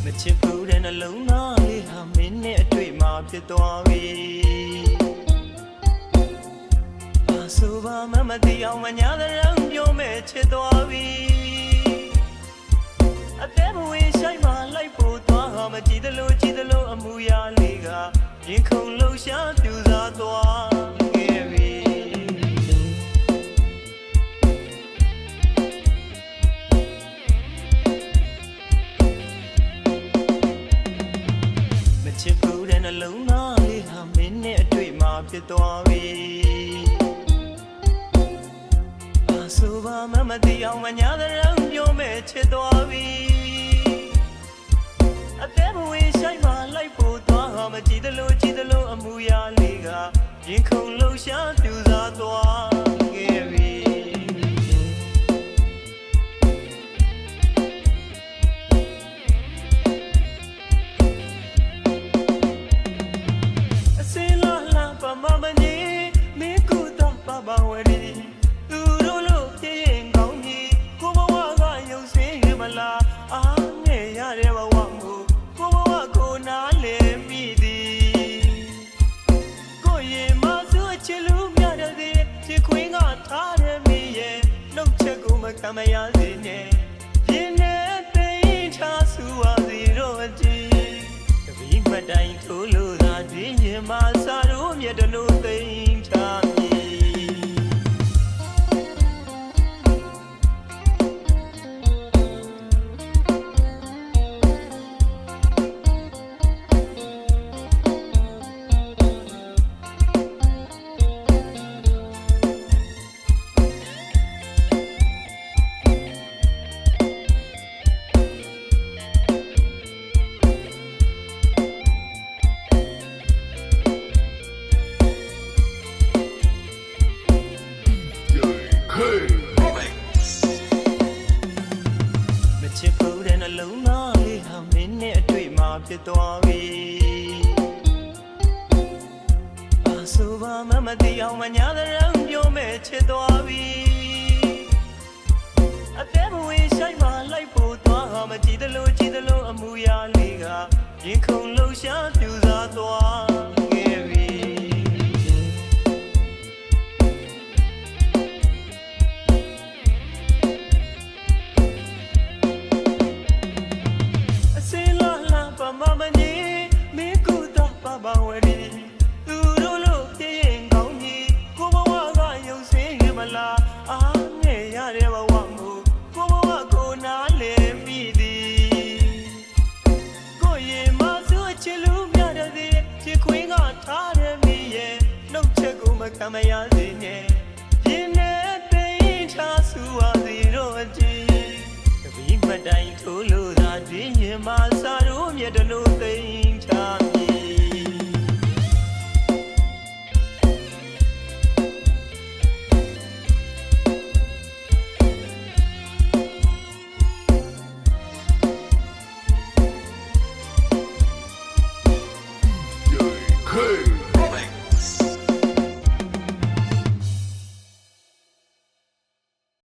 မချစ်ဘူးတဲ့နှလုံးသားလေးဟာမင်းနဲ့အတွေ့မှာဖြစ်သွားပြီဘာဆိုပါမသိအောင်မညာတဲ့ရံပြောမဲ့ချစ်သွားပြီအသေးမဝင်ဆိုင်မှလိုက်ဖို့သွားဟာမကြည့်သလိုအမူအရာလေးကရင်ခုန်လှုပ်ရှားပြူစားသွားခဲ့ပြီမချစ်ဘူးတဲ့နှလုံးသားလေးဟာမင်းနဲ့အတွေ့မှာဖြစ်သွားပြီဘာဆိုပါမသိအောင်မညာတဲ့ရံပြောမဲ့ချစ်သွားပြီအသေးမဝင်ဆိုင်မှလိုက်ဖို့သွားဟာမကြည့်သလိုအမူအရာလေးကရင်ခုန်လှုပ်ရှားပြူစားသွားခဲ့ပြီအစင်လာလာပမမနေမင်းကူတော့ပဝရီသူတို့လို့ပြင်းကောင်းကြီးကိုဘဝကရုပ်စင်းရမလားအားငယ်ရတဲ့ဘဝမှုကိုဘဝကိုနားလည်မိသည်ကိုရင်မဆိုးချစ်လူမြတဲ့ချစ်ခွင်းကထားတဲ့မိရဲ့နှုတ်ချက်ကိုမခံမရစေနဲ့ရင်နဲ့သိချဆူပါစီတော့အကြည့်တပီးမတိုင်ထိုးလို့သာတွင်ရင်မစာတို့မြတ်တလို့သိချမည်မချစ်ဘူးတဲ့နှလုံးသားလေးဟာမင်းနဲ့အတွေ့မှာဖြစ်သွားပြီဘာဆိုပါမသိအောင်မညာတဲ့ရံပြောမဲ့ချစ်သွားပြီအသေးမဝင်ဆိုင်မှလိုက်ဖို့သွားဟာမကြည့်သလိုအမူအရာလေးကရင်ခုန်လှုပ်ရှားပြူစားသွားခဲ့ပြီမမနေမင်းကူတော့ပဝရီသူတို့လို့ပြင်းကောင်းကြီးကိုဘဝကရုပ်စင်းရမလားအားငယ်ရတဲ့ဘဝမှုကိုဘဝကိုနားလည်မိသည်ကိုရင်မဆိုးချစ်လူမြတဲ့ချစ်ခွင်းကထားတဲ့မိရဲ့နှုတ်ချက်ကိုမခံမရစေနဲ့ရင်နဲ့သိချဆူပါစီတော့အကြည့်တပီးမတိုင်ထိုးလို့သာတွင်ရင်မစာတို့မြတ်တလို့သိ